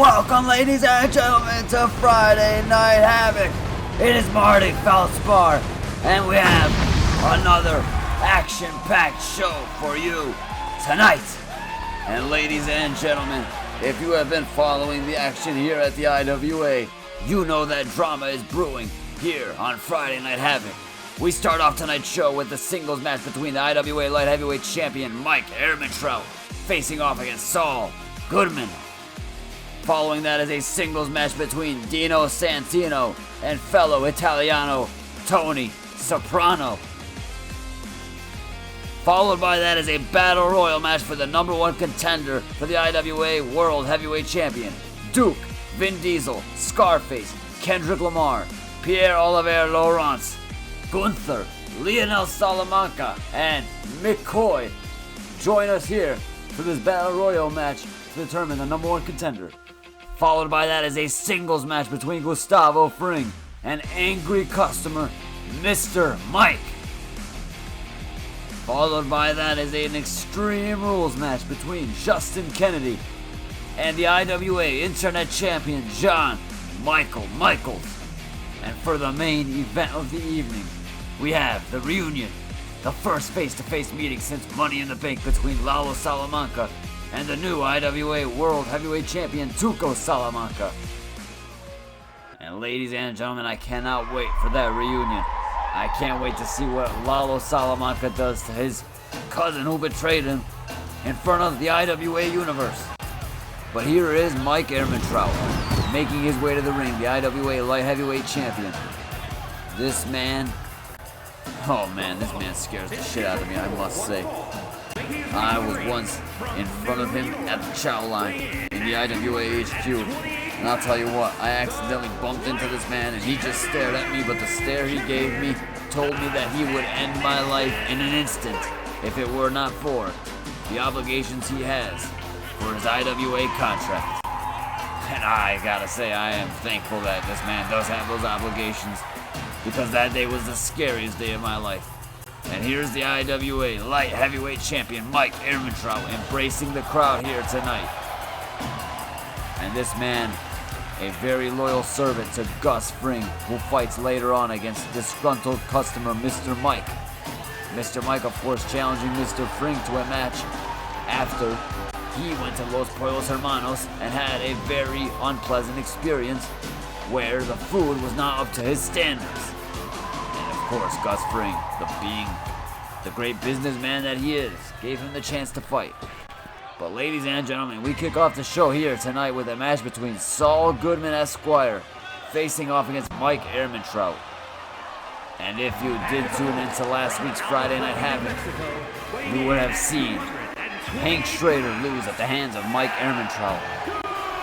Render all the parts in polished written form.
Welcome, ladies and gentlemen, to Friday Night Havoc. It is Marty Feldspar, and we have another action-packed show for you tonight. And ladies and gentlemen, if you have been following the action here at the IWA, you know that drama is brewing here on Friday Night Havoc. We start off tonight's show with the singles match between the IWA Light Heavyweight Champion Mike Ehrmantraut facing off against Saul Goodman. Following that is a singles match between Dino Santino and fellow Italiano Tony Soprano. Followed by that is a battle royal match for the number one contender for the IWA World Heavyweight Champion, Duke, Vin Diesel, Scarface, Kendrick Lamar, Pierre, Olivier, Laurant, Gunther, Leonel, Salamanca, and McCoy. Join us here for this battle royal match to determine the number one contender. Followed by that is a singles match between Wwe Fring and angry customer Mr. Mike. Followed by that is an Extreme Rules match between Justin Kennedy and the IWA Internet Champion John Michael Michaels. And for the main event of the evening, we have the reunion, the first face-to-face meeting since Money in the Bank between Lalo Salamanca and the new IWA World Heavyweight Champion Tuco Salamanca. And ladies and gentlemen, I cannot wait for that reunion. I can't wait to see what Lalo Salamanca does to his cousin who betrayed him in front of the IWA universe. But here is Mike Ehrmantraut making his way to the ring, the IWA Light Heavyweight Champion. This man scares the shit out of me, I must say. I was once in front of him at the chow line in the IWA HQ, and I'll tell you what, I accidentally bumped into this man and he just stared at me, but the stare he gave me told me that he would end my life in an instant if it were not for the obligations he has for his IWA contract. And I gotta say, I am thankful that this man does have those obligations, because that day was the scariest day of my life. And here's the IWA Light Heavyweight Champion Mike Ehrmantraut embracing the crowd here tonight. And this man, a very loyal servant to Gus Fring, who fights later on against disgruntled customer Mr. Mike. Mr. Mike, of course, challenging Mr. Fring to a match after he went to Los Pollos Hermanos and had a very unpleasant experience where the food was not up to his standards. Of course, Gus Fring, being the great businessman that he is, gave him the chance to fight. But ladies and gentlemen, we kick off the show here tonight with a match between Saul Goodman Esquire facing off against Mike Ehrmantraut. And if you did tune into last week's Friday Night Havoc, you would have seen Hank Schrader lose at the hands of Mike Ehrmantraut.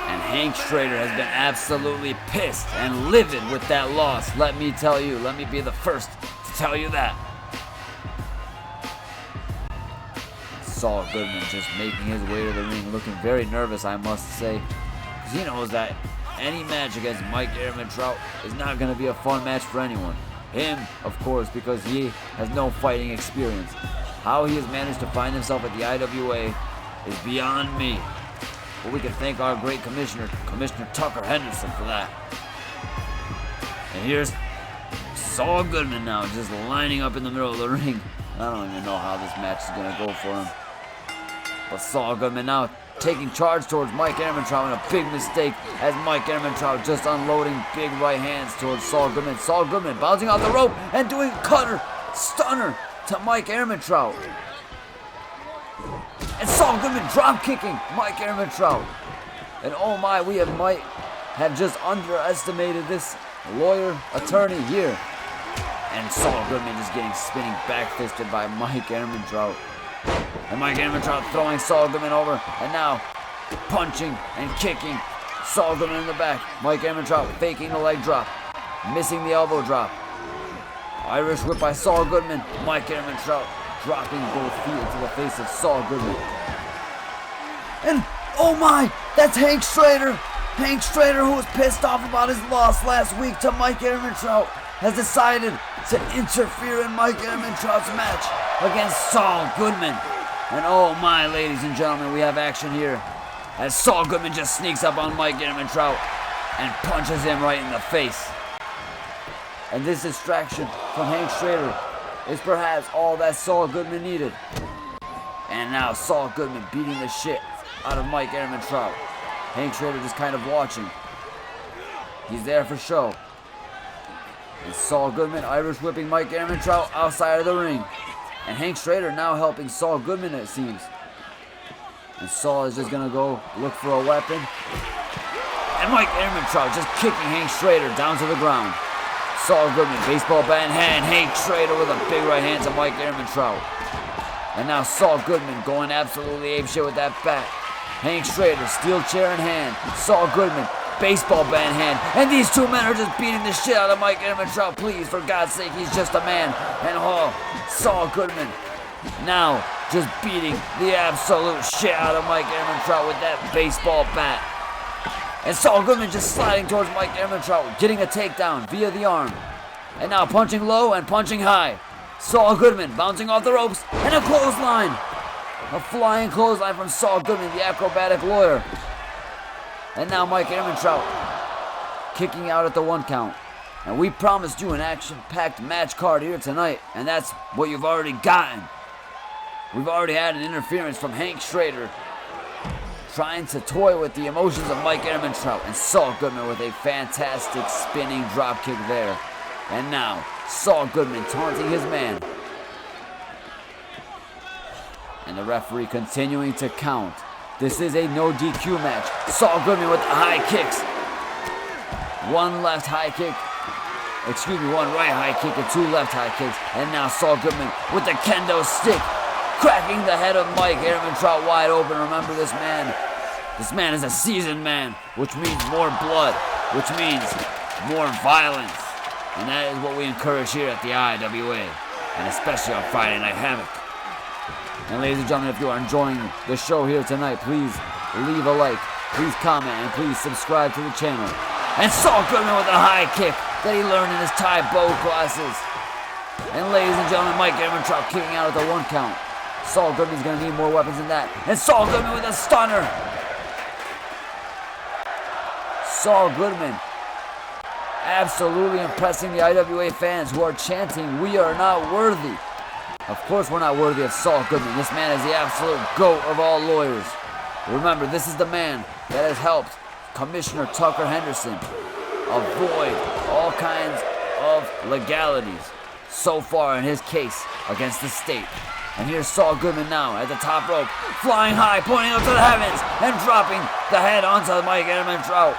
And Hank Schrader has been absolutely pissed and livid with that loss. Let me tell you, let me be the first to tell you that. Saul Goodman just making his way to the ring, looking very nervous, I must say, because he knows that any match against Mike Ehrmantraut is not going to be a fun match for anyone. Him, of course, because he has no fighting experience. How he has managed to find himself at the IWA is beyond me. But we can thank our great Commissioner Tucker Henderson, for that. And here's Saul Goodman now, just lining up in the middle of the ring. I don't even know how this match is going to go for him. But Saul Goodman now taking charge towards Mike Ehrmantraut, and a big mistake as Mike Ehrmantraut just unloading big right hands towards Saul Goodman. Saul Goodman bouncing off the rope and doing a cutter, stunner to Mike Ehrmantraut. And Saul Goodman drop kicking Mike Ehrmantraut. And oh my, we might have just underestimated this lawyer attorney here. And Saul Goodman just getting spinning back-fisted by Mike Ehrmantraut. And Mike Ehrmantraut throwing Saul Goodman over, and now punching and kicking Saul Goodman in the back. Mike Ehrmantraut faking the leg drop, missing the elbow drop. Irish whip by Saul Goodman. Mike Ehrmantraut dropping both feet into the face of Saul Goodman. And oh my, that's Hank Schrader. Hank Schrader, who was pissed off about his loss last week to Mike Ehrmantraut, has decided to interfere in Mike Ehrmantraut's match against Saul Goodman. And oh my, ladies and gentlemen, we have action here as Saul Goodman just sneaks up on Mike Ehrmantraut and punches him right in the face. And this distraction from Hank Schrader is perhaps all that Saul Goodman needed. And now Saul Goodman beating the shit out of Mike Ehrmantraut. Hank Schrader just kind of watching. He's there for show. And Saul Goodman Irish whipping Mike Ehrmantraut outside of the ring. And Hank Schrader now helping Saul Goodman, it seems. And Saul is just gonna go look for a weapon. And Mike Ehrmantraut just kicking Hank Schrader down to the ground. Saul Goodman, baseball bat in hand. Hank Schrader with a big right hand to Mike Ehrmantraut. And now Saul Goodman going absolutely apeshit with that bat. Hank Schrader, steel chair in hand. Saul Goodman, baseball bat in hand. And these two men are just beating the shit out of Mike Ehrmantraut. Please, for God's sake, he's just a man. And Saul Goodman now just beating the absolute shit out of Mike Ehrmantraut with that baseball bat. And Saul Goodman just sliding towards Mike Ehrmantraut, getting a takedown via the arm. And now punching low and punching high. Saul Goodman bouncing off the ropes, and a clothesline. A flying clothesline from Saul Goodman, the acrobatic lawyer. And now Mike Ehrmantraut kicking out at the 1 count. And we promised you an action-packed match card here tonight, and that's what you've already gotten. We've already had an interference from Hank Schrader, trying to toy with the emotions of Mike Ehrmantraut, and Saul Goodman with a fantastic spinning dropkick there. And now, Saul Goodman taunting his man. And the referee continuing to count. This is a no DQ match. Saul Goodman with the high kicks. One right high kick and 2 left high kicks. And now Saul Goodman with the kendo stick, cracking the head of Mike Ehrmantraut wide open. Remember, this man is a seasoned man, which means more blood, which means more violence. And that is what we encourage here at the IWA, and especially on Friday Night Havoc. And ladies and gentlemen, if you are enjoying the show here tonight, please leave a like, please comment, and please subscribe to the channel. And Saul Goodman with a high kick that he learned in his Thai bow classes. And ladies and gentlemen, Mike Ehrmantraut kicking out at the 1 count. Saul Goodman's going to need more weapons than that. And Saul Goodman with a stunner. Saul Goodman absolutely impressing the IWA fans who are chanting, "We are not worthy." Of course we're not worthy of Saul Goodman. This man is the absolute GOAT of all lawyers. Remember, this is the man that has helped Commissioner Tucker Henderson avoid all kinds of legalities so far in his case against the state. And here's Saul Goodman now at the top rope, flying high, pointing up to the heavens, and dropping the head onto Mike Ehrmantraut.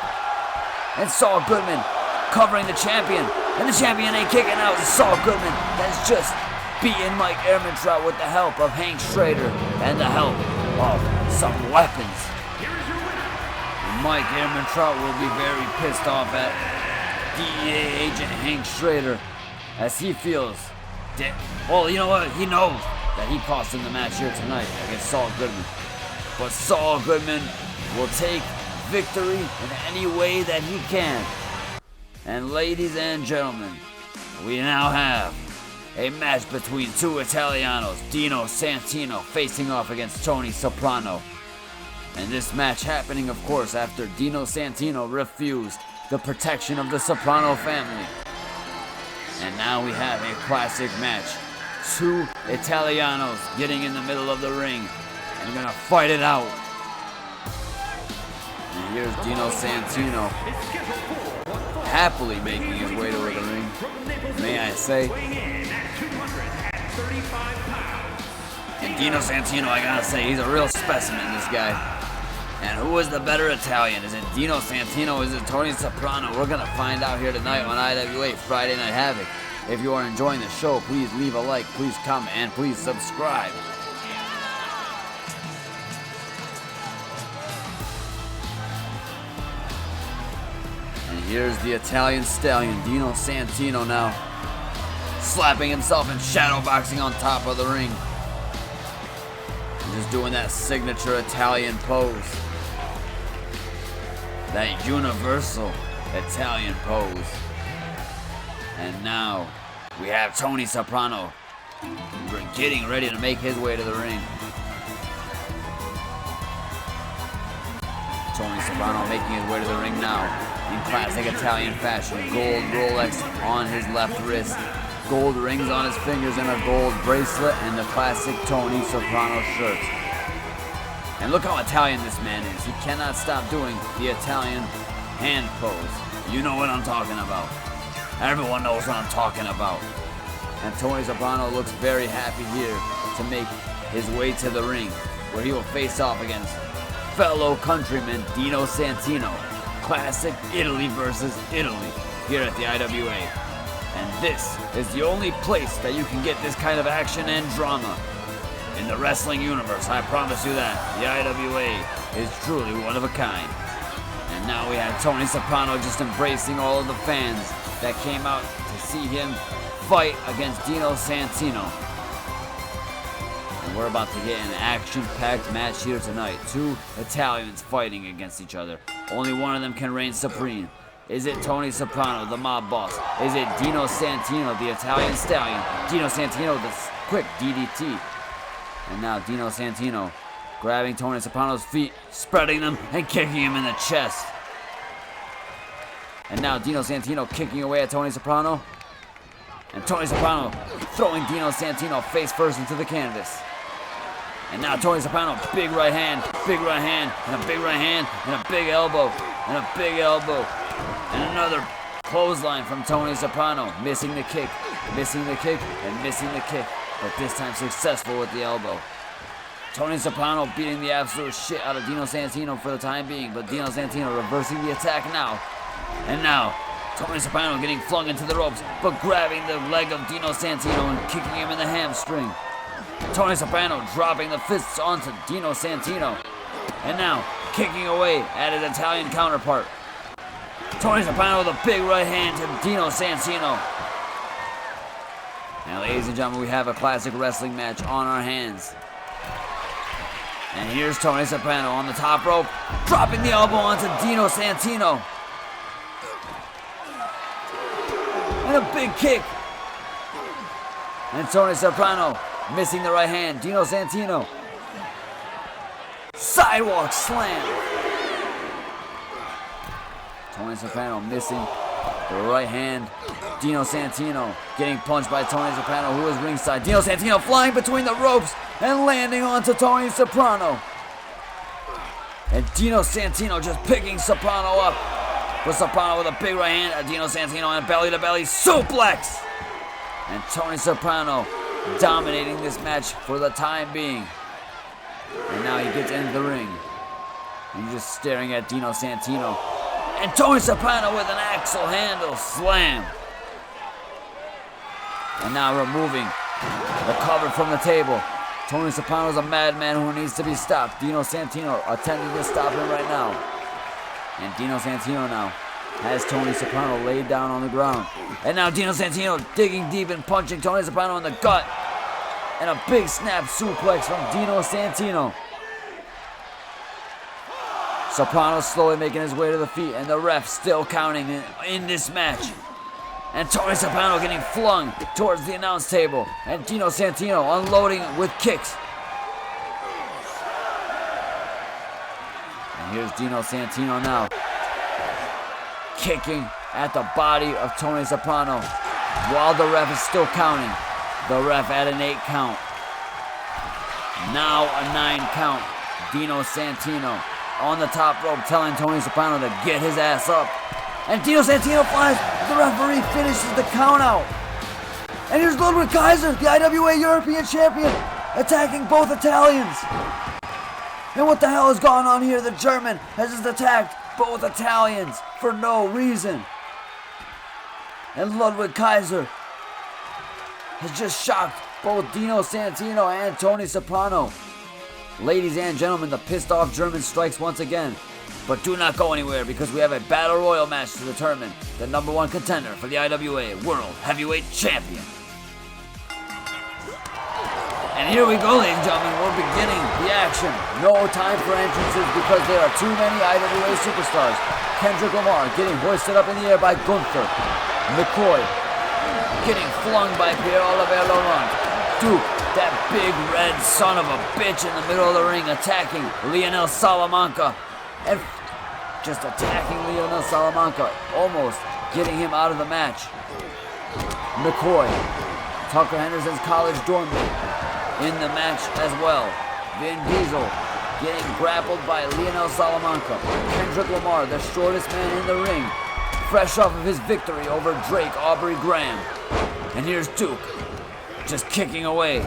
And Saul Goodman covering the champion, and the champion ain't kicking out. Saul Goodman has just beaten Mike Ehrmantraut with the help of Hank Schrader and the help of some weapons. And Mike Ehrmantraut will be very pissed off at DEA agent Hank Schrader, as he feels that, well, you know what, he knows that he cost him the match here tonight against Saul Goodman. But Saul Goodman will take victory in any way that he can. And ladies and gentlemen, we now have a match between 2 Italianos, Dino Santino facing off against Tony Soprano. And this match happening, of course, after Dino Santino refused the protection of the Soprano family. And now we have a classic match. 2 Italianos getting in the middle of the ring and gonna fight it out. And here's Dino Santino happily making his way to the ring, may I say. And Dino Santino, I gotta say, he's a real specimen, this guy. And who is the better Italian? Is it Dino Santino? Is it Tony Soprano? We're gonna find out here tonight on IWA Friday Night Havoc. If you are enjoying the show, please leave a like, please comment, and please subscribe. And here's the Italian stallion, Dino Santino now, slapping himself and shadowboxing on top of the ring. And just doing that signature Italian pose. That universal Italian pose. And now we have Tony Soprano getting ready to make his way to the ring. Tony Soprano making his way to the ring now in classic Italian fashion. Gold Rolex on his left wrist, gold rings on his fingers, and a gold bracelet, and the classic Tony Soprano shirt. And look how Italian this man is. He cannot stop doing the Italian hand pose. You know what I'm talking about. Everyone knows what I'm talking about. And Tony Soprano looks very happy here to make his way to the ring, where he will face off against fellow countryman Dino Santino. Classic Italy versus Italy here at the IWA. And this is the only place that you can get this kind of action and drama in the wrestling universe. I promise you that. The IWA is truly one of a kind. And now we have Tony Soprano just embracing all of the fans that came out to see him fight against Dino Santino. And we're about to get an action-packed match here tonight. Two Italians fighting against each other. Only one of them can reign supreme. Is it Tony Soprano, the mob boss? Is it Dino Santino, the Italian stallion? Dino Santino, the quick DDT. And now Dino Santino grabbing Tony Soprano's feet, spreading them, and kicking him in the chest. And now Dino Santino kicking away at Tony Soprano. And Tony Soprano throwing Dino Santino face first into the canvas. And now Tony Soprano, big right hand, and a big right hand, and a big elbow, and a big elbow. And another clothesline from Tony Soprano, missing the kick, and missing the kick, but this time successful with the elbow. Tony Soprano beating the absolute shit out of Dino Santino for the time being, but Dino Santino reversing the attack now. And now, Tony Soprano getting flung into the ropes, but grabbing the leg of Dino Santino and kicking him in the hamstring. Tony Soprano dropping the fists onto Dino Santino. And now, kicking away at his Italian counterpart. Tony Soprano with a big right hand to Dino Santino. Now, ladies and gentlemen, we have a classic wrestling match on our hands. And here's Tony Soprano on the top rope, dropping the elbow onto Dino Santino. And a big kick. And Tony Soprano missing the right hand. Dino Santino. Sidewalk slam. Tony Soprano missing the right hand. Dino Santino getting punched by Tony Soprano, who is ringside. Dino Santino flying between the ropes and landing onto Tony Soprano. And Dino Santino just picking Soprano up. With Soprano with a big right hand at Dino Santino and belly-to-belly suplex. And Tony Soprano dominating this match for the time being. And now he gets into the ring. And he's just staring at Dino Santino. And Tony Soprano with an axle handle slam. And now removing the cover from the table. Tony Soprano's a madman who needs to be stopped. Dino Santino attempting to stop him right now. And Dino Santino now has Tony Soprano laid down on the ground. And now Dino Santino digging deep and punching Tony Soprano in the gut. And a big snap suplex from Dino Santino. Soprano slowly making his way to the feet, and the ref still counting in this match. And Tony Soprano getting flung towards the announce table. And Dino Santino unloading with kicks. And here's Dino Santino now, kicking at the body of Tony Soprano while the ref is still counting. The ref at an 8 count. Now a 9 count. Dino Santino on the top rope telling Tony Soprano to get his ass up. And Dino Santino flies. The referee finishes the count out. And here's Ludwig Kaiser, the IWA European Champion, attacking both Italians. And what the hell has gone on here? The German has just attacked both Italians for no reason. And Ludwig Kaiser has just shocked both Dino Santino and Tony Soprano. Ladies and gentlemen, the pissed off German strikes once again. But do not go anywhere, because we have a battle royal match to determine the #1 contender for the IWA World Heavyweight Champion. And here we go, ladies and gentlemen, we're beginning the action. No time for entrances because there are too many IWA superstars. Kendrick Lamar getting hoisted up in the air by Gunther. McCoy getting flung by Pierre, Olivier, Laurant. Duke, that big red son of a bitch in the middle of the ring, attacking Leonel Salamanca. And just attacking Leonel Salamanca, almost getting him out of the match. McCoy, Tucker Henderson's college dorm mate, in the match as well. Vin Diesel getting grappled by Leonel Salamanca. Kendrick Lamar, the shortest man in the ring, fresh off of his victory over Drake Aubrey Graham. And here's Duke, just kicking away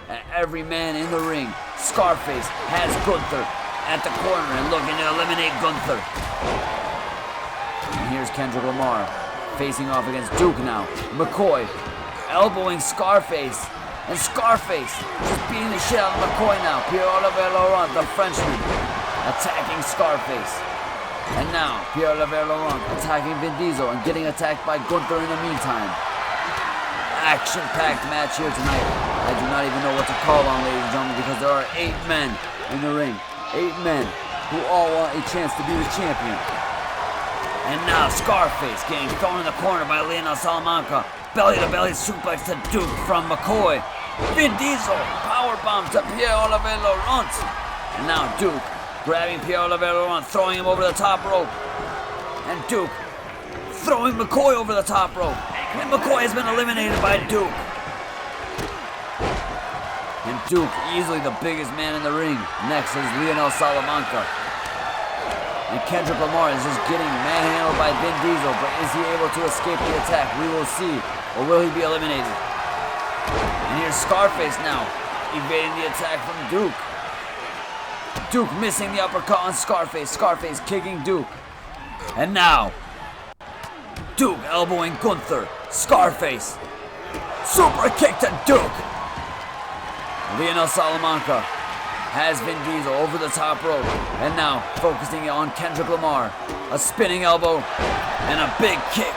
at every man in the ring. Scarface has Gunther at the corner and looking to eliminate Gunther. And here's Kendrick Lamar facing off against Duke now. McCoy elbowing Scarface. And Scarface just beating the shit out of McCoy now. Pierre Laurent, the Frenchman, attacking Scarface. And now Pierre Laurent attacking Vin Diesel and getting attacked by Gunther in the meantime. Action-packed match here tonight. I do not even know what to call on, ladies and gentlemen, because there are 8 men in the ring. 8 men who all want a chance to be the champion. And now Scarface getting thrown in the corner by Leonel Salamanca. Belly-to-belly suplex to Duke from McCoy. Vin Diesel powerbomb to Pierre Laurent. And now Duke grabbing Pierre Laurent, throwing him over the top rope. And Duke throwing McCoy over the top rope. And McCoy has been eliminated by Duke. And Duke, easily the biggest man in the ring. Next is Leonel Salamanca. And Kendrick Lamar is just getting manhandled by Vin Diesel, but is he able to escape the attack? We will see. Or will he be eliminated? And here's Scarface now, evading the attack from Duke. Duke missing the uppercut on Scarface. Scarface kicking Duke. And now, Duke elbowing Gunther. Scarface. Super kick to Duke. Leonel Salamanca has Vin Diesel over the top rope. And now, focusing on Kendrick Lamar. A spinning elbow and a big kick,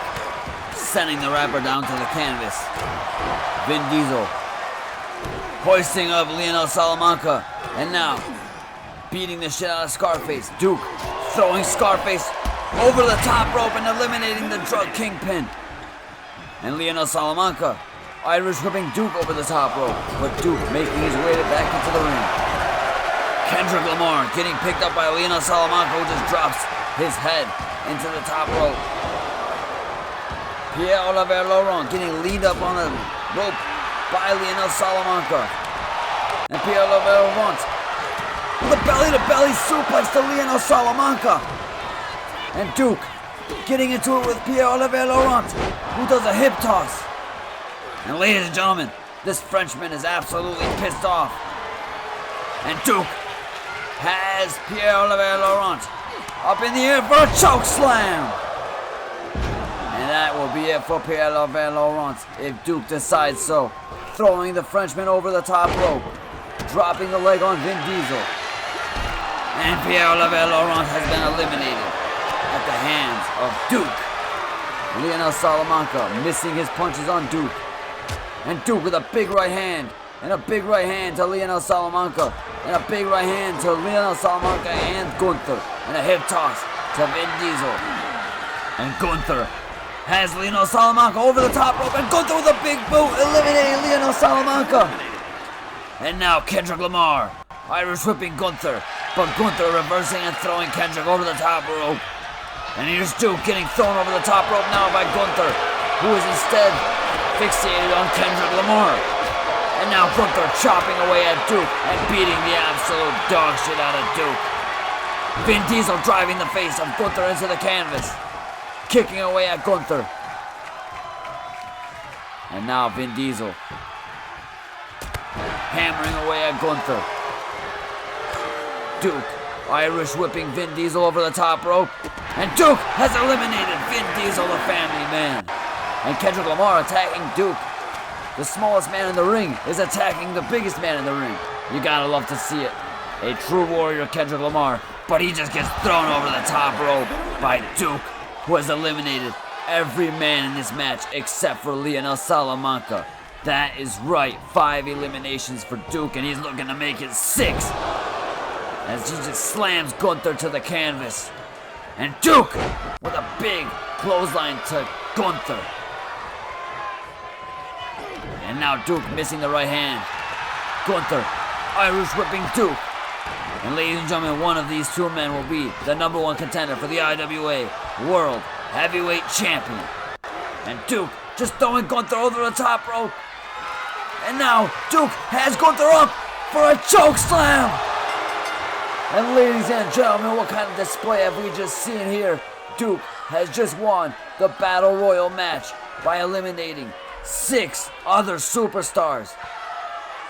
sending the rapper down to the canvas. Vin Diesel hoisting up Leonel Salamanca. And now, beating the shit out of Scarface. Duke throwing Scarface over the top rope and eliminating the drug kingpin. And Leonel Salamanca Irish whipping Duke over the top rope, but Duke making his way back into the ring. Kendrick Lamar getting picked up by Leonel Salamanca, who just drops his head into the top rope. Pierre Laurent getting leaned up on the rope by Leonel Salamanca. And Pierre Laurent with a belly-to-belly suplex to Leonel Salamanca. And Duke getting into it with Pierre Laurent, who does a hip toss. And ladies and gentlemen, this Frenchman is absolutely pissed off. And Duke has Pierre Laurent up in the air for a choke slam. And that will be it for Pierre Laurent if Duke decides so. Throwing the Frenchman over the top rope, dropping the leg on Vin Diesel. And Pierre Laurent has been eliminated at the hands of Duke. Leonel Salamanca missing his punches on Duke. And Duke with a big right hand. And a big right hand to Leonel Salamanca. And a big right hand to Leonel Salamanca and Gunther. And a hip toss to Vin Diesel. And Gunther has Leonel Salamanca over the top rope. And Gunther with a big boot, eliminating Leonel Salamanca. And now Kendrick Lamar Irish whipping Gunther. But Gunther reversing and throwing Kendrick over the top rope. And here's Duke getting thrown over the top rope now by Gunther, who is instead fixated on Kendrick Lamar. And now Gunther chopping away at Duke and beating the absolute dog shit out of Duke. Vin Diesel driving the face of Gunther into the canvas, kicking away at Gunther. And now Vin Diesel hammering away at Gunther. Duke Irish whipping Vin Diesel over the top rope. And Duke has eliminated Vin Diesel, the family man. And Kendrick Lamar attacking Duke. The smallest man in the ring is attacking the biggest man in the ring. You gotta love to see it. A true warrior, Kendrick Lamar. But he just gets thrown over the top rope by Duke, who has eliminated every man in this match except for Leonel Salamanca. That is right, 5 eliminations for Duke, and he's looking to make it 6. As he just slams Gunther to the canvas. And Duke with a big clothesline to Gunther. And now Duke missing the right hand. Gunther Irish whipping Duke. And ladies and gentlemen, one of these two men will be the #1 contender for the IWA World Heavyweight Champion. And Duke just throwing Gunther over the top rope. And now Duke has Gunther up for a choke slam. And ladies and gentlemen, what kind of display have we just seen here? Duke has just won the Battle Royal match by eliminating 6 other superstars.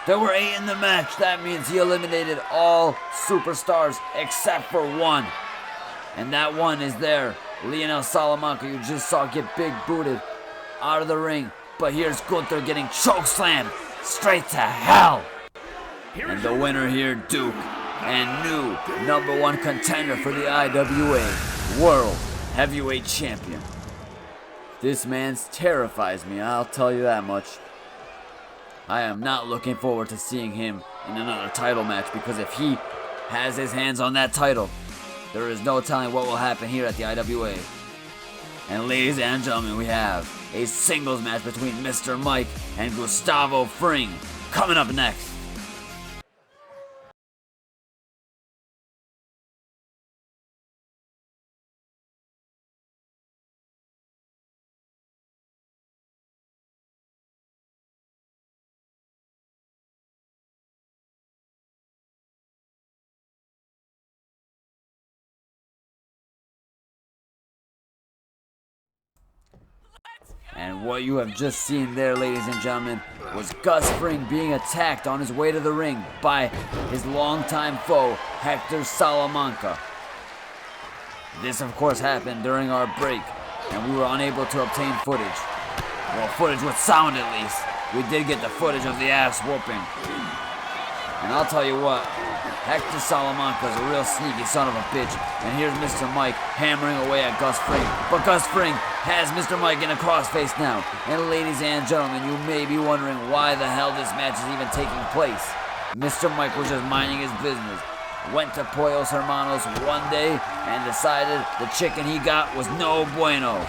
There were 8 in the match. That means he eliminated all superstars except for one. And that one is there, Leonel Salamanca, you just saw get big booted out of the ring. But here's Gunther getting chokeslammed straight to hell. And the winner here, Duke, and new #1 contender for the IWA World Heavyweight Champion. This man terrifies me, I'll tell you that much. I am not looking forward to seeing him in another title match, because if he has his hands on that title, there is no telling what will happen here at the IWA. And ladies and gentlemen, we have a singles match between Mr. Mike and Gustavo Fring coming up next. And what you have just seen there, ladies and gentlemen, was Gus Fring being attacked on his way to the ring by his longtime foe, Hector Salamanca. This, of course, happened during our break, and we were unable to obtain footage. Well, footage with sound at least. We did get the footage of the ass whooping. And I'll tell you what, Hector Salamanca is a real sneaky son of a bitch. And here's Mr. Mike hammering away at Gus Fring. But Gus Fring has Mr. Mike in a crossface now. And ladies and gentlemen, you may be wondering why the hell this match is even taking place. Mr. Mike was just minding his business. Went to Pollos Hermanos one day and decided the chicken he got was no bueno.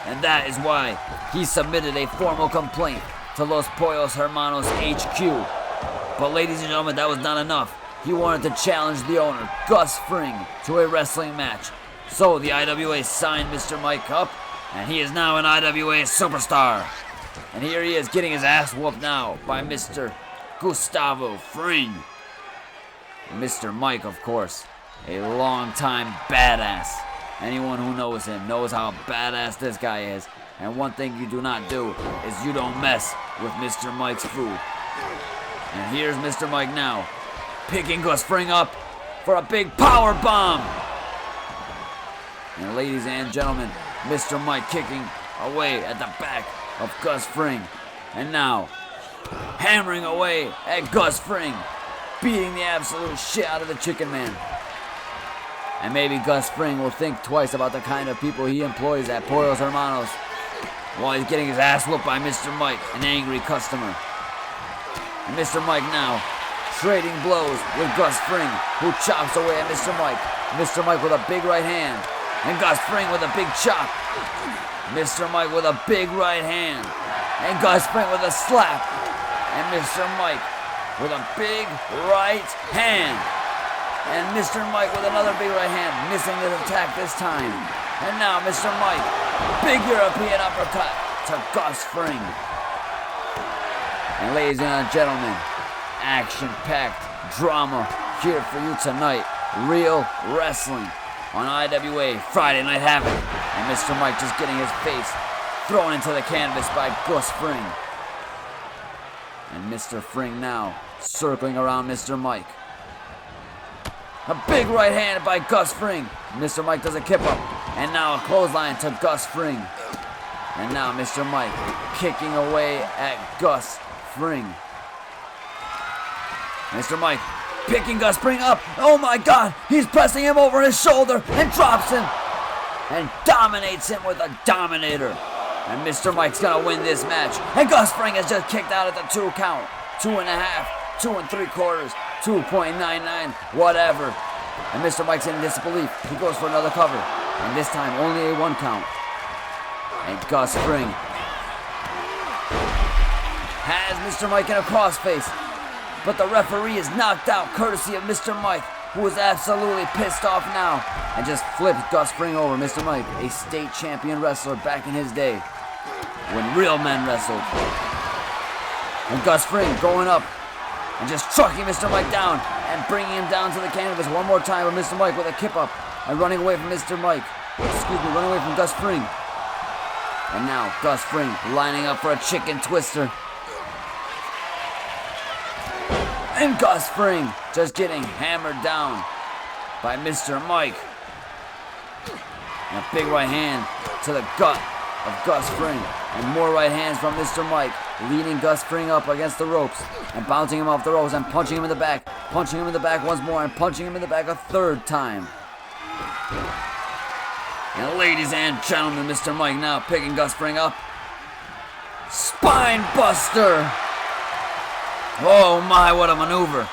And that is why he submitted a formal complaint to Los Pollos Hermanos HQ. But ladies and gentlemen, that was not enough. He wanted to challenge the owner, Gus Fring, to a wrestling match. So the IWA signed Mr. Mike up, and he is now an IWA superstar. And here he is getting his ass whooped now by Mr. Gustavo Fring. Mr. Mike, of course, a long-time badass. Anyone who knows him knows how badass this guy is. And one thing you do not do is you don't mess with Mr. Mike's food. And here's Mr. Mike now, picking Gus Fring up for a big power bomb. And ladies and gentlemen, Mr. Mike kicking away at the back of Gus Fring. And now, hammering away at Gus Fring, beating the absolute shit out of the Chicken Man. And maybe Gus Fring will think twice about the kind of people he employs at Pollos Hermanos while he's getting his ass whooped by Mr. Mike, an angry customer. And Mr. Mike now trading blows with Gus Fring, who chops away at Mr. Mike. Mr. Mike with a big right hand, and Gus Fring with a big chop. Mr. Mike with a big right hand, and Gus Fring with a slap. And Mr. Mike with a big right hand. And Mr. Mike with another big right hand, missing the attack this time. And now Mr. Mike, big European uppercut to Gus Fring. And ladies and gentlemen, action-packed drama here for you tonight. Real wrestling on IWA Friday Night Havoc. And Mr. Mike just getting his face thrown into the canvas by Gus Fring. And Mr. Fring now circling around Mr. Mike. A big right hand by Gus Fring. Mr. Mike does a kip up. And now a clothesline to Gus Fring. And now Mr. Mike kicking away at Gus Fring. Mr. Mike picking Gus Fring up. Oh my God, he's pressing him over his shoulder and drops him and dominates him with a dominator. And Mr. Mike's gonna win this match. And Gus Fring has just kicked out at the 2 count. 2.5, 2 3/4, 2.99, whatever. And Mr. Mike's in disbelief. He goes for another cover. And this time only a 1 count. And Gus Fring has Mr. Mike in a crossface. But the referee is knocked out courtesy of Mr. Mike. who is absolutely pissed off now, and just flips Gus Fring over. Mr. Mike, a state champion wrestler back in his day, when real men wrestled. And Gus Fring going up and just trucking Mr. Mike down and bringing him down to the canvas one more time with Mr. Mike with a kip up and running away from Mr. Mike. Running away from Gus Fring. And now Gus Fring lining up for a chicken twister. And Gus Fring just getting hammered down by Mr. Mike. And a big right hand to the gut of Gus Fring. And more right hands from Mr. Mike, leading Gus Fring up against the ropes and bouncing him off the ropes and punching him in the back. Punching him in the back once more and punching him in the back a third time. And ladies and gentlemen, Mr. Mike now picking Gus Fring up. Spine buster! Oh my, what a maneuver.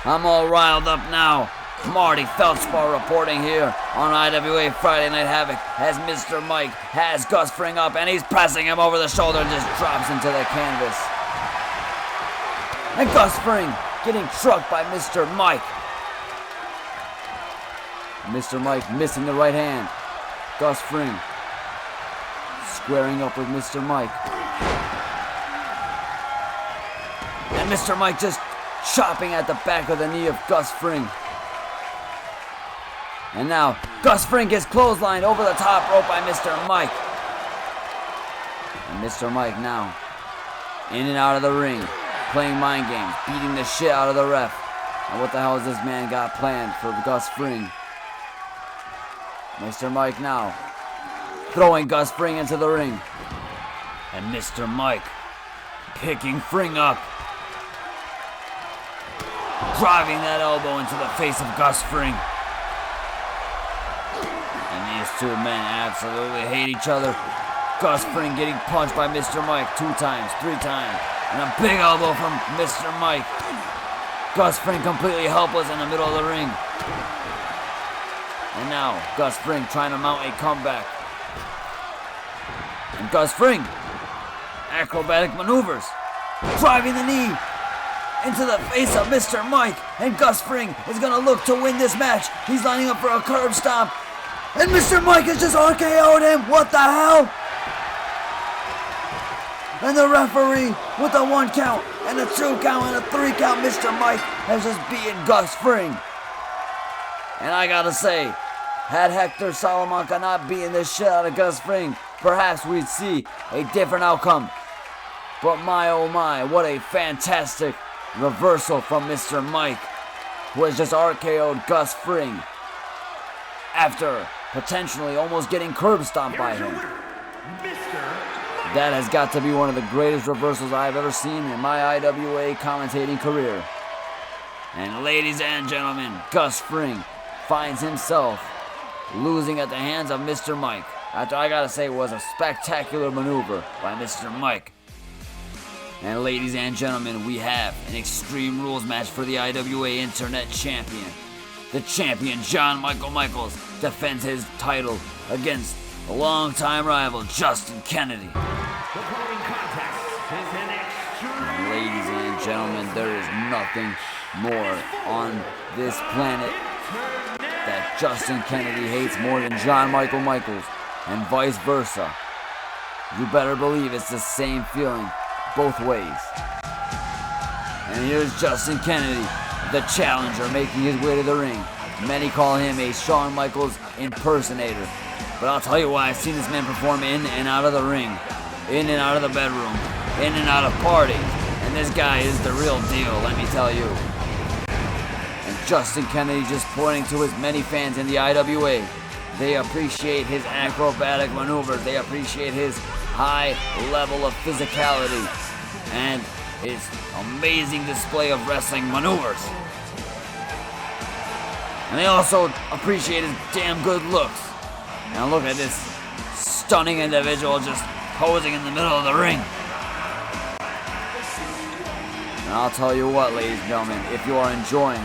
I'm all riled up now. Marty Feldspar reporting here on IWA Friday Night Havoc as Mr. Mike has Gus Fring up and he's pressing him over the shoulder and just drops into the canvas. And Gus Fring getting trucked by Mr. Mike. Mr. Mike missing the right hand. Gus Fring squaring up with Mr. Mike. And Mr. Mike just chopping at the back of the knee of Gus Fring. And now Gus Fring gets clotheslined over the top rope by Mr. Mike. And Mr. Mike now in and out of the ring, playing mind games, beating the shit out of the ref. And what the hell has this man got planned for Gus Fring? Mr. Mike now throwing Gus Fring into the ring. And Mr. Mike picking Fring up, driving that elbow into the face of Gus Fring. And these two men absolutely hate each other. Gus Fring getting punched by Mr. Mike 2 times, 3 times, and a big elbow from Mr. Mike. Gus Fring completely helpless in the middle of the ring. And now Gus Fring trying to mount a comeback. And Gus Fring, acrobatic maneuvers, driving the knee into the face of Mr. Mike. And Gus Fring is going to look to win this match. He's lining up for a curb stomp. And Mr. Mike has just RKO'd him. What the hell? And the referee with a 1 count and a 2 count and a 3 count. Mr. Mike has just beaten Gus Fring. And I gotta say, had Hector Salamanca not beaten the shit out of Gus Fring, perhaps we'd see a different outcome. But my oh my, what a fantastic reversal from Mr. Mike, who has just RKO'd Gus Fring after potentially almost getting curb stomped by him. That has got to be one of the greatest reversals I've ever seen in my IWA commentating career. And ladies and gentlemen, Gus Fring finds himself losing at the hands of Mr. Mike, after I gotta say it was a spectacular maneuver by Mr. Mike. And ladies and gentlemen, we have an Extreme Rules match for the IWA Internet Champion. The champion, John Michael Michaels, defends his title against a longtime rival, Justin Kennedy. And ladies and gentlemen, there is nothing more on this planet that Justin Kennedy hates more than John Michael Michaels, and vice versa. You better believe it's the same feeling both ways. And here's Justin Kennedy, the challenger, making his way to the ring. Many call him a Shawn Michaels impersonator, but I'll tell you why. I've seen this man perform in and out of the ring, in and out of the bedroom, in and out of parties, and this guy is the real deal, let me tell you. Justin Kennedy just pointing to his many fans in the IWA. They appreciate his acrobatic maneuvers. They appreciate his high level of physicality and his amazing display of wrestling maneuvers. And they also appreciate his damn good looks. Now look at this stunning individual just posing in the middle of the ring. And I'll tell you what, ladies and gentlemen, if you are enjoying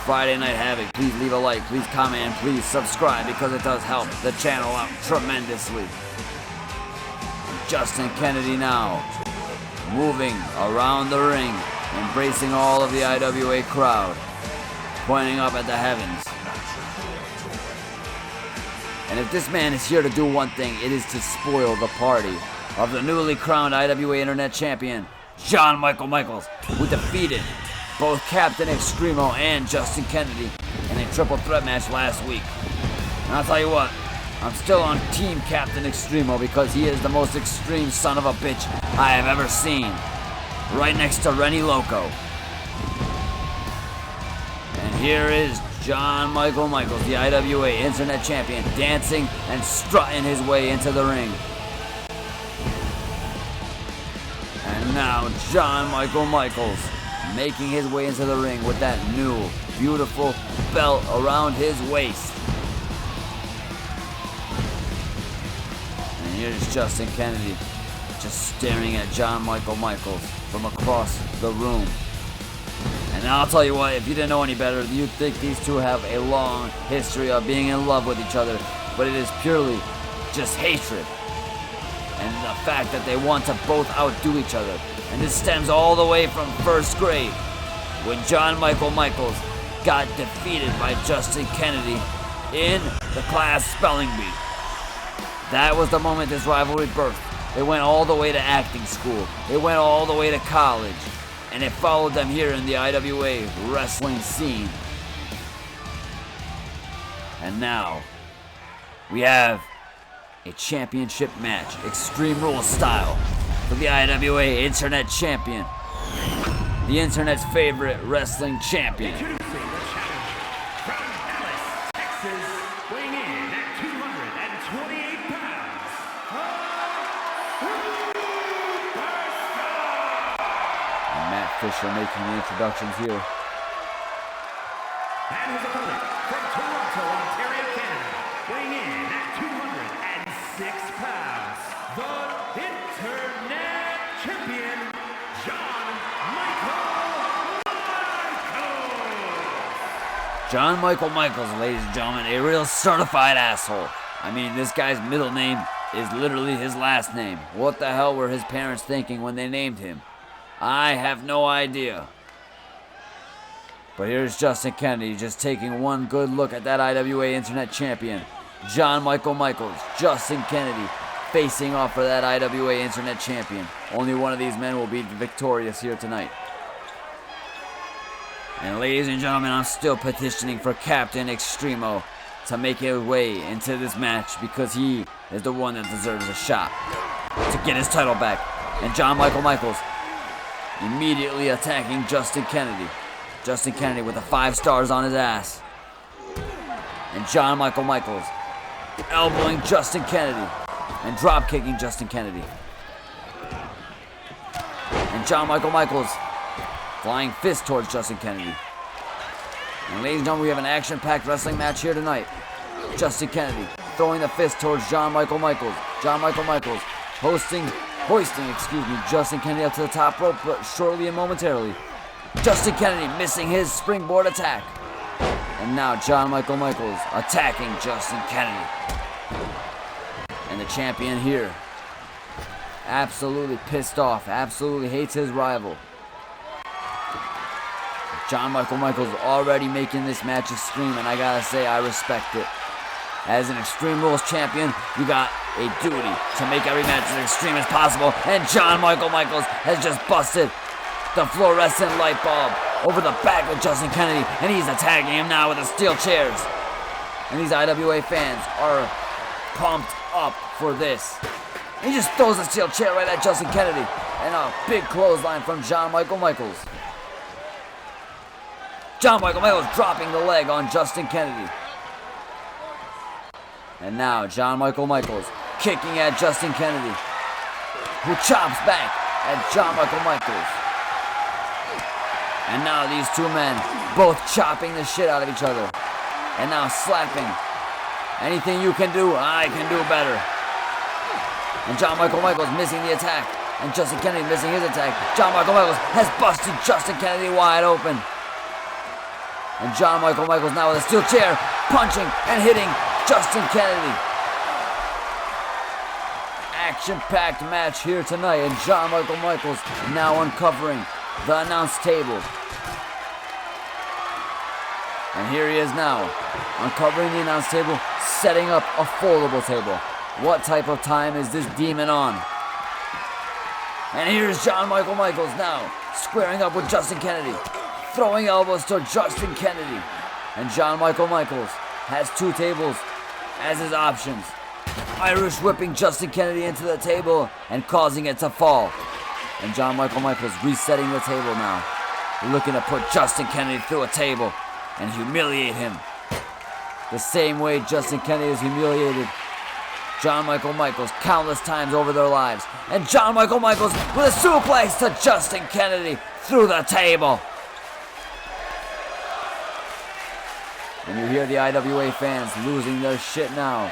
Friday Night Havoc, please leave a like, please comment, and please subscribe, because it does help the channel out tremendously. Justin Kennedy now moving around the ring, embracing all of the IWA crowd. pointing up at the heavens. And if this man is here to do one thing, it is to spoil the party of the newly crowned IWA Internet Champion, John Michael Michaels, who defeated both Captain Extremo and Justin Kennedy in a triple threat match last week. And I'll tell you what, I'm still on Team Captain Extremo because he is the most extreme son of a bitch I have ever seen. Right next to Renny Loco. And here is John Michael Michaels, the IWA Internet Champion, dancing and strutting his way into the ring. And now John Michael Michaels making his way into the ring with that new, beautiful belt around his waist. And here's Justin Kennedy just staring at John Michael Michaels from across the room. And I'll tell you what, if you didn't know any better, you'd think these two have a long history of being in love with each other, but it is purely just hatred. And the fact that they want to both outdo each other. And this stems all the way from first grade, when John Michael Michaels got defeated by Justin Kennedy in the class spelling bee. That was the moment this rivalry birthed. It went all the way to acting school. It went all the way to college. And it followed them here in the IWA wrestling scene. And now, we have a championship match, Extreme Rules style, for the IWA Internet Champion. The Internet's favorite wrestling champion. Introducing the challenger from Dallas, Texas, weighing in at 228 pounds. And Matt Fisher making the introductions here. And his opponent from Toronto, Ontario, Canada, weighing in at 206 pounds. The Internet Champion, John Michael Michaels. John Michael Michaels, ladies and gentlemen, a real certified asshole. I mean, this guy's middle name is literally his last name. What the hell were his parents thinking when they named him? I have no idea. But here's Justin Kennedy just taking one good look at that IWA Internet Champion. John Michael Michaels, Justin Kennedy, facing off for that IWA Internet Champion. Only one of these men will be victorious here tonight. And ladies and gentlemen, I'm still petitioning for Captain Extremo to make his way into this match because he is the one that deserves a shot to get his title back. And John Michael Michaels immediately attacking Justin Kennedy. Justin Kennedy with the 5 stars on his ass. And John Michael Michaels elbowing Justin Kennedy and drop kicking Justin Kennedy. And John Michael Michaels flying fist towards Justin Kennedy. And ladies and gentlemen, we have an action-packed wrestling match here tonight. Justin Kennedy throwing the fist towards John Michael Michaels. John Michael Michaels hoisting Justin Kennedy up to the top rope, but shortly and momentarily. Justin Kennedy missing his springboard attack. And now John Michael Michaels attacking Justin Kennedy. And the champion here, absolutely pissed off, absolutely hates his rival. John Michael Michaels already making this match extreme, and I gotta say, I respect it. As an Extreme Rules champion, you got a duty to make every match as extreme as possible, and John Michael Michaels has just busted the fluorescent light bulb over the back of Justin Kennedy, and he's attacking him now with the steel chairs. And these IWA fans are pumped up for this. He just throws the steel chair right at Justin Kennedy, and a big clothesline from John Michael Michaels. John Michael Michaels dropping the leg on Justin Kennedy. And now John Michael Michaels kicking at Justin Kennedy, who chops back at John Michael Michaels. And now these two men both chopping the shit out of each other. And now slapping. Anything you can do, I can do better. And John Michael Michaels missing the attack. And Justin Kennedy missing his attack. John Michael Michaels has busted Justin Kennedy wide open. And John Michael Michaels now with a steel chair, punching and hitting Justin Kennedy. Action-packed match here tonight, and John Michael Michaels now uncovering the announce table. And here he is now, uncovering the announce table, setting up a foldable table. What type of time is this demon on? And here's John Michael Michaels now, squaring up with Justin Kennedy, throwing elbows to Justin Kennedy. And John Michael Michaels has 2 tables as his options. Irish whipping Justin Kennedy into the table and causing it to fall. And John Michael Michaels resetting the table now, looking to put Justin Kennedy through a table and humiliate him. The same way Justin Kennedy has humiliated John Michael Michaels countless times over their lives. And John Michael Michaels with a suplex to Justin Kennedy through the table. And you hear the IWA fans losing their shit now.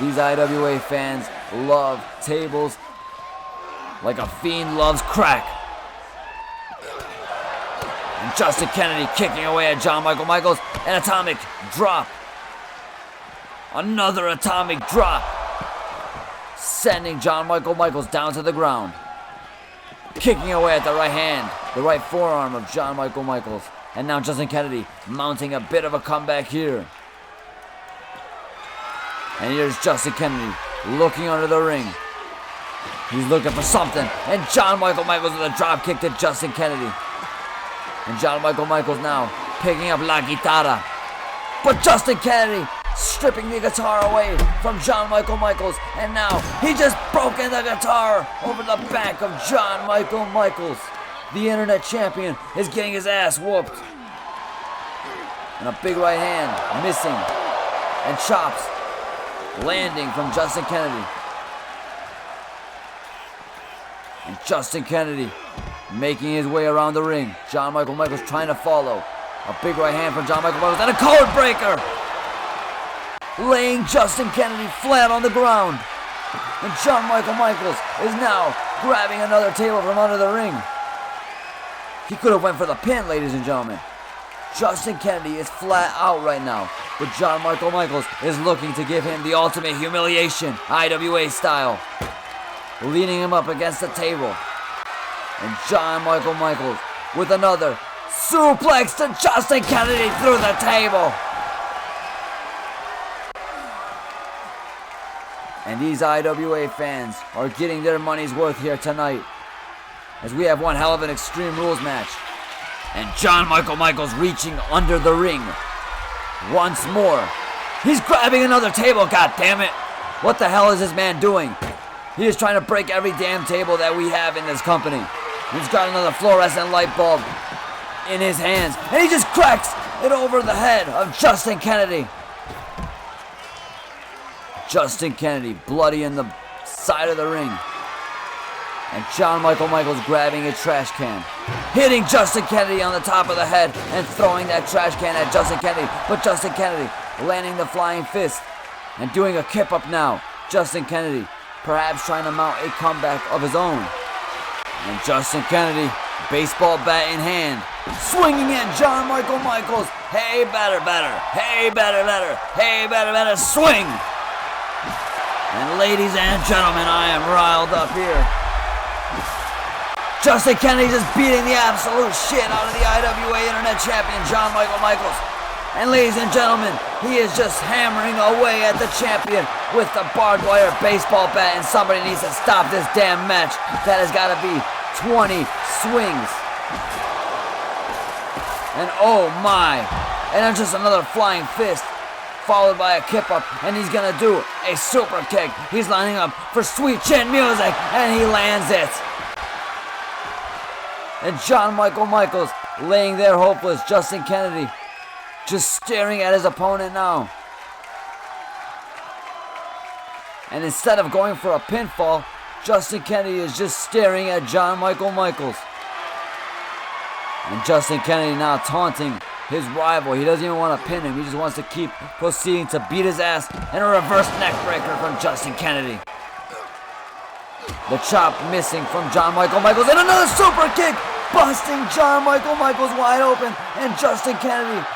These IWA fans love tables like a fiend loves crack. And Justin Kennedy kicking away at John Michael Michaels. An atomic drop. Another atomic drop. Sending John Michael Michaels down to the ground. Kicking away at the right hand, the right forearm of John Michael Michaels. And now Justin Kennedy mounting a bit of a comeback here. And here's Justin Kennedy looking under the ring. He's looking for something. And John Michael Michaels with a drop kick to Justin Kennedy. And John Michael Michaels now picking up La Guitarra. But Justin Kennedy stripping the guitar away from John Michael Michaels. And now he just broken the guitar over the back of John Michael Michaels. The internet champion is getting his ass whooped. And a big right hand missing. And chops landing from Justin Kennedy. And Justin Kennedy making his way around the ring. John Michael Michaels trying to follow. A big right hand from John Michael Michaels and a code breaker. Laying Justin Kennedy flat on the ground. And John Michael Michaels is now grabbing another table from under the ring. He could have went for the pin, ladies and gentlemen. Justin Kennedy is flat out right now, but John Michael Michaels is looking to give him the ultimate humiliation, IWA style. Leaning him up against the table. And John Michael Michaels with another suplex to Justin Kennedy through the table. And these IWA fans are getting their money's worth here tonight, as we have one hell of an Extreme Rules match. And John Michael Michaels reaching under the ring once more. He's grabbing another table, goddammit. What the hell is this man doing? He is trying to break every damn table that we have in this company. He's got another fluorescent light bulb in his hands, and he just cracks it over the head of Justin Kennedy. Justin Kennedy bloody in the side of the ring. And John Michael Michaels grabbing a trash can, hitting Justin Kennedy on the top of the head and throwing that trash can at Justin Kennedy. But Justin Kennedy landing the flying fist and doing a kip up now. Justin Kennedy perhaps trying to mount a comeback of his own. And Justin Kennedy, baseball bat in hand, swinging at John Michael Michaels. Hey, better, better. Hey, better, better. Hey, better, better. Swing! And ladies and gentlemen, I am riled up here. Justin Kennedy just beating the absolute shit out of the IWA Internet Champion, John Michael Michaels. And ladies and gentlemen, he is just hammering away at the champion with the barbed wire baseball bat, and somebody needs to stop this damn match. That has got to be 20 swings. And oh my, and then just another flying fist, followed by a kip up, and he's gonna do a super kick. He's lining up for sweet chin music, and he lands it. And John Michael Michaels laying there hopeless. Justin Kennedy just staring at his opponent now. And instead of going for a pinfall, Justin Kennedy is just staring at John Michael Michaels. And Justin Kennedy now taunting his rival. He doesn't even want to pin him. He just wants to keep proceeding to beat his ass. And a reverse neck breaker from Justin Kennedy. The chop missing from John Michael Michaels. And another super kick, busting John Michael Michaels wide open. And Justin Kennedy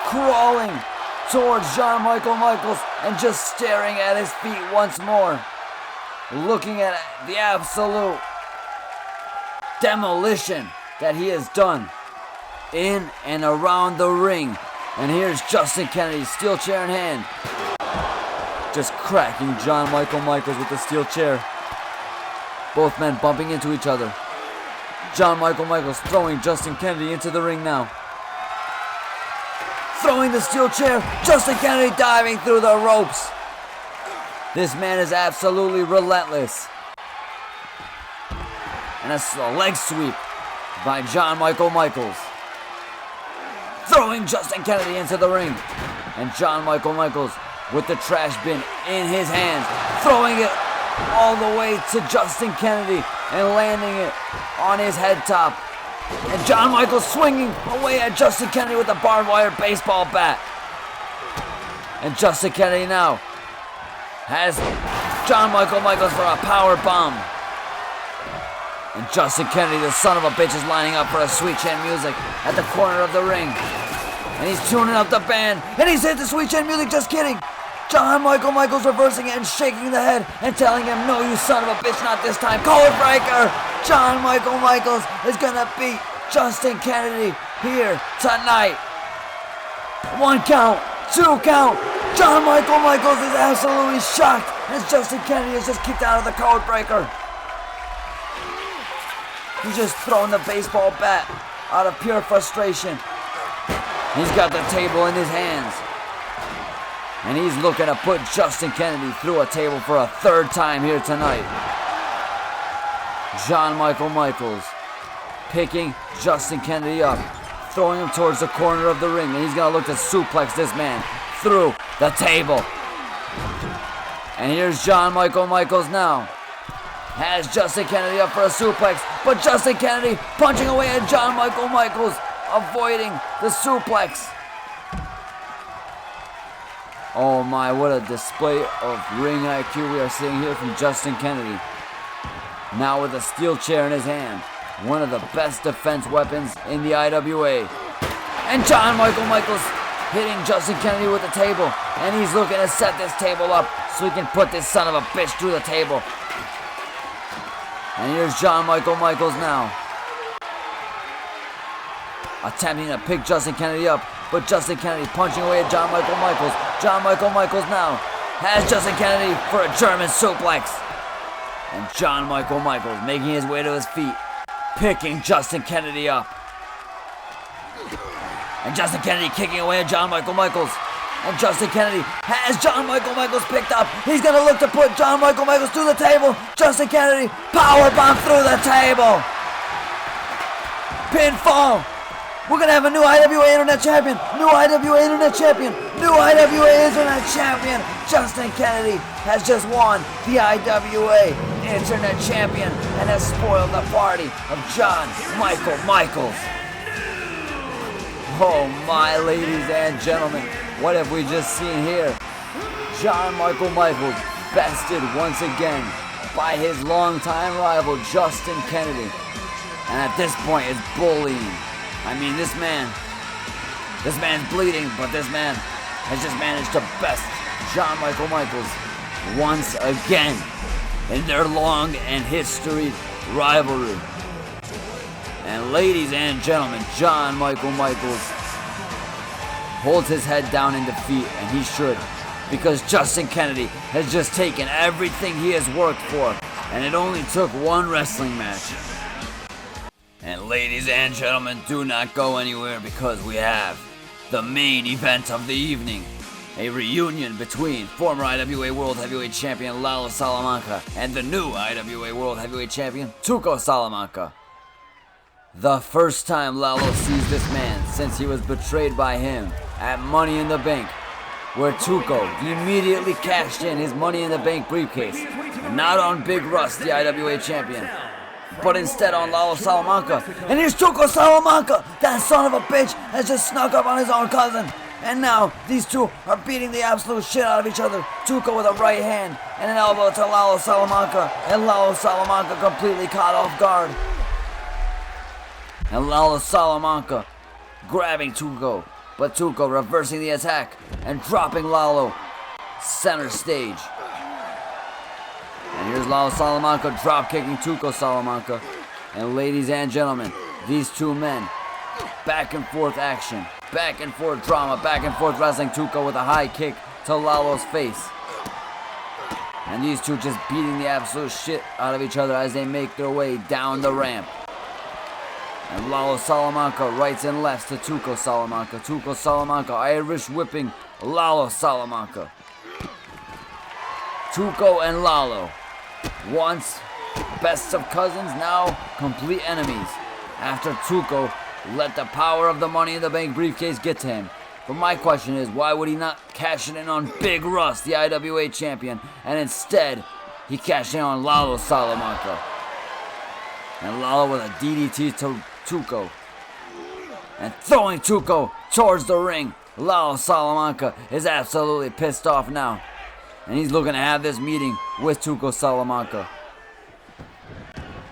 crawling towards John Michael Michaels and just staring at his feet once more. Looking at the absolute demolition that he has done. in and around the ring. And here's Justin Kennedy, steel chair in hand. Just cracking John Michael Michaels with the steel chair. Both men bumping into each other. John Michael Michaels throwing Justin Kennedy into the ring now. Throwing the steel chair. Justin Kennedy diving through the ropes. This man is absolutely relentless. And that's a leg sweep by John Michael Michaels. Throwing Justin Kennedy into the ring. And John Michael Michaels with the trash bin in his hands. Throwing it all the way to Justin Kennedy and landing it on his head top. And John Michaels swinging away at Justin Kennedy with a barbed wire baseball bat. And Justin Kennedy now has John Michael Michaels for a power bomb. And Justin Kennedy, the son of a bitch, is lining up for a Sweet Chin Music at the corner of the ring. And he's tuning up the band. And he's hit the Sweet Chin Music, just kidding. John Michael Michaels reversing it and shaking the head and telling him, no, you son of a bitch, not this time. Code breaker. John Michael Michaels is going to beat Justin Kennedy here tonight. 1 count, 2 count. John Michael Michaels is absolutely shocked as Justin Kennedy is just kicked out of the code breaker. He's just throwing the baseball bat out of pure frustration. He's got the table in his hands. And he's looking to put Justin Kennedy through a table for a 3rd time here tonight. John Michael Michaels picking Justin Kennedy up, throwing him towards the corner of the ring. And he's going to look to suplex this man through the table. And here's John Michael Michaels now. Has Justin Kennedy up for a suplex, but Justin Kennedy punching away at John Michael Michaels, avoiding the suplex. Oh my, what a display of ring IQ we are seeing here from Justin Kennedy. Now with a steel chair in his hand, one of the best defense weapons in the IWA. And John Michael Michaels hitting Justin Kennedy with the table, and he's looking to set this table up so he can put this son of a bitch through the table. And here's John Michael Michaels now, attempting to pick Justin Kennedy up, but Justin Kennedy punching away at John Michael Michaels. John Michael Michaels now has Justin Kennedy for a German suplex. And John Michael Michaels making his way to his feet, picking Justin Kennedy up. And Justin Kennedy kicking away at John Michael Michaels. And Justin Kennedy has John Michael Michaels picked up. He's going to look to put John Michael Michaels through the table. Justin Kennedy, powerbomb through the table. Pinfall. We're going to have a new IWA Internet Champion. New IWA Internet Champion. New IWA Internet Champion. Justin Kennedy has just won the IWA Internet Champion and has spoiled the party of John Michael Michaels. Oh my, ladies and gentlemen, what have we just seen here? John Michael Michaels bested once again by his longtime rival Justin Kennedy. And at this point is bullying. I mean, this man's bleeding, but this man has just managed to best John Michael Michaels once again in their long and historied rivalry. And ladies and gentlemen, John Michael Michaels holds his head down in defeat, and he should, because Justin Kennedy has just taken everything he has worked for, and it only took one wrestling match. And ladies and gentlemen, do not go anywhere, because we have the main event of the evening. A reunion between former IWA World Heavyweight Champion Lalo Salamanca and the new IWA World Heavyweight Champion Tuco Salamanca. The first time Lalo sees this man since he was betrayed by him at Money in the Bank, where Tuco immediately cashed in his Money in the Bank briefcase, not on Big Russ, the IWA champion, but instead on Lalo Salamanca. And here's Tuco Salamanca! That son of a bitch has just snuck up on his own cousin. And now these two are beating the absolute shit out of each other. Tuco with a right hand and an elbow to Lalo Salamanca, and Lalo Salamanca completely caught off guard. And Lalo Salamanca grabbing Tuco, but Tuco reversing the attack and dropping Lalo center stage. And here's Lalo Salamanca drop kicking Tuco Salamanca. And ladies and gentlemen, these two men back and forth action, back and forth drama, back and forth wrestling. Tuco with a high kick to Lalo's face. And these two just beating the absolute shit out of each other as they make their way down the ramp. And Lalo Salamanca rights and lefts to Tuco Salamanca. Tuco Salamanca Irish whipping Lalo Salamanca. Tuco and Lalo, once best of cousins, now complete enemies. After Tuco let the power of the Money in the Bank briefcase get to him. But my question is, why would he not cash in on Big Russ, the IWA champion, and instead he cashed in on Lalo Salamanca? And Lalo with a DDT to Tuco. And throwing Tuco towards the ring. Lalo Salamanca is absolutely pissed off now. And he's looking to have this meeting with Tuco Salamanca.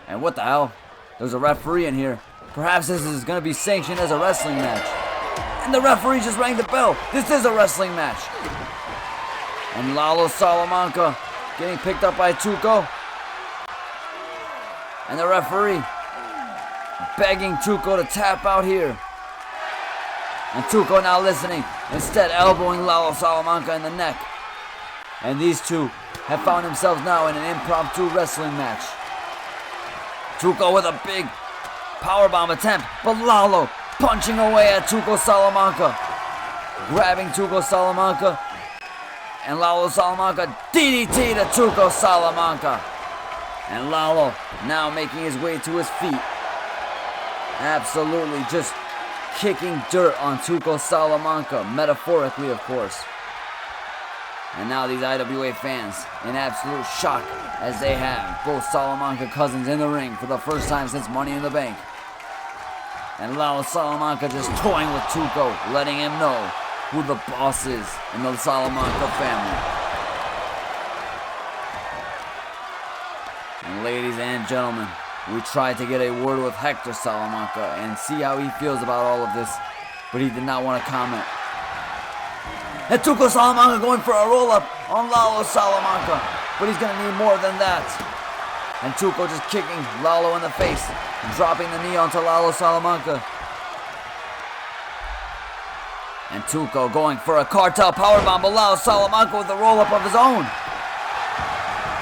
And what the hell? There's a referee in here. Perhaps this is going to be sanctioned as a wrestling match. And the referee just rang the bell. This is a wrestling match. And Lalo Salamanca getting picked up by Tuco. And the referee begging Tuco to tap out here. And Tuco now listening, instead elbowing Lalo Salamanca in the neck. And these two have found themselves now in an impromptu wrestling match. Tuco with a big powerbomb attempt, but Lalo punching away at Tuco Salamanca. Grabbing Tuco Salamanca. And Lalo Salamanca DDT to Tuco Salamanca. And Lalo now making his way to his feet. Absolutely just kicking dirt on Tuco Salamanca, metaphorically of course. And now these IWA fans in absolute shock as they have both Salamanca cousins in the ring for the first time since Money in the Bank. And Lalo Salamanca just toying with Tuco, letting him know who the boss is in the Salamanca family. And ladies and gentlemen, we tried to get a word with Hector Salamanca and see how he feels about all of this, but he did not want to comment. And Tuco Salamanca going for a roll-up on Lalo Salamanca, but he's going to need more than that. And Tuco just kicking Lalo in the face, dropping the knee onto Lalo Salamanca. And Tuco going for a cartel powerbomb, but Lalo Salamanca with a roll-up of his own.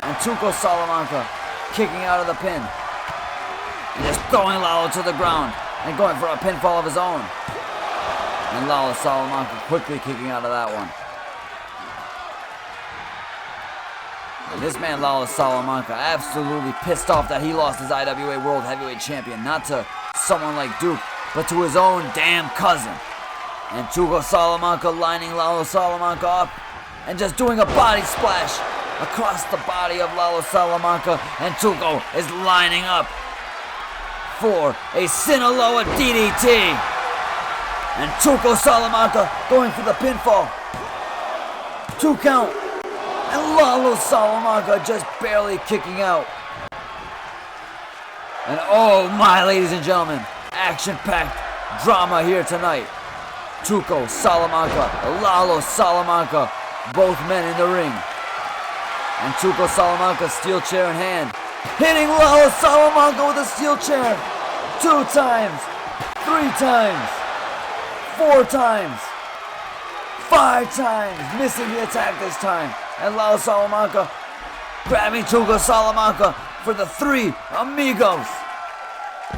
And Tuco Salamanca kicking out of the pin. And just throwing Lalo to the ground and going for a pinfall of his own. And Lalo Salamanca quickly kicking out of that one. And this man, Lalo Salamanca, absolutely pissed off that he lost his IWA World Heavyweight Champion, not to someone like Duke, but to his own damn cousin. And Tuco Salamanca lining Lalo Salamanca up and just doing a body splash across the body of Lalo Salamanca. And Tuco is lining up for a Sinaloa DDT. And Tuco Salamanca going for the pinfall. 2 count. And Lalo Salamanca just barely kicking out. And oh my, ladies and gentlemen, action-packed drama here tonight. Tuco Salamanca, Lalo Salamanca, both men in the ring. And Tuco Salamanca, steel chair in hand, hitting Lalo Salamanca with a steel chair 2 times, 3 times, 4 times, 5 times, missing the attack this time. And Lalo Salamanca grabbing Tuco Salamanca for the 3 amigos.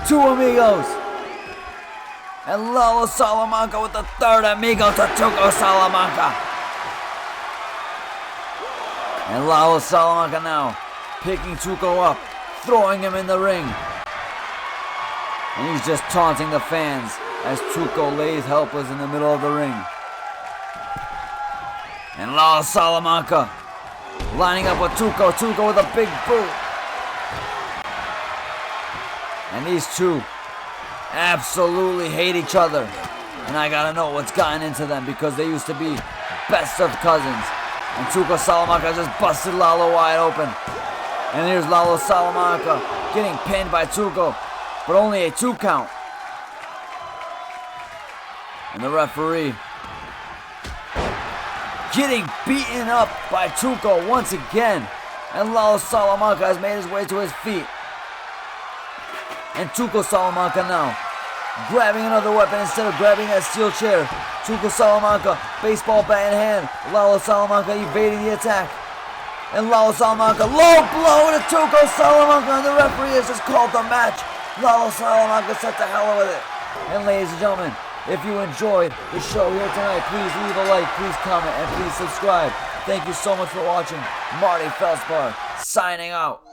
2 amigos. And Lalo Salamanca with the 3rd amigo to Tuco Salamanca. And Lalo Salamanca now picking Tuco up, throwing him in the ring. And he's just taunting the fans as Tuco lays helpless in the middle of the ring. And Lalo Salamanca lining up with Tuco. Tuco with a big boot. And these two absolutely hate each other. And I gotta know what's gotten into them, because they used to be best of cousins. And Tuco Salamanca just busted Lalo wide open. And here's Lalo Salamanca getting pinned by Tuco, but only a 2 count. And the referee getting beaten up by Tuco once again. And Lalo Salamanca has made his way to his feet. And Tuco Salamanca now grabbing another weapon instead of grabbing that steel chair. Tuco Salamanca, baseball bat in hand. Lalo Salamanca evading the attack. And Lalo Salamanca, low blow to Tuco Salamanca, and the referee has just called the match. Lalo Salamanca set the hell with it. And ladies and gentlemen, if you enjoyed the show here tonight, please leave a like, please comment, and please subscribe. Thank you so much for watching. Marty Feldspar signing out.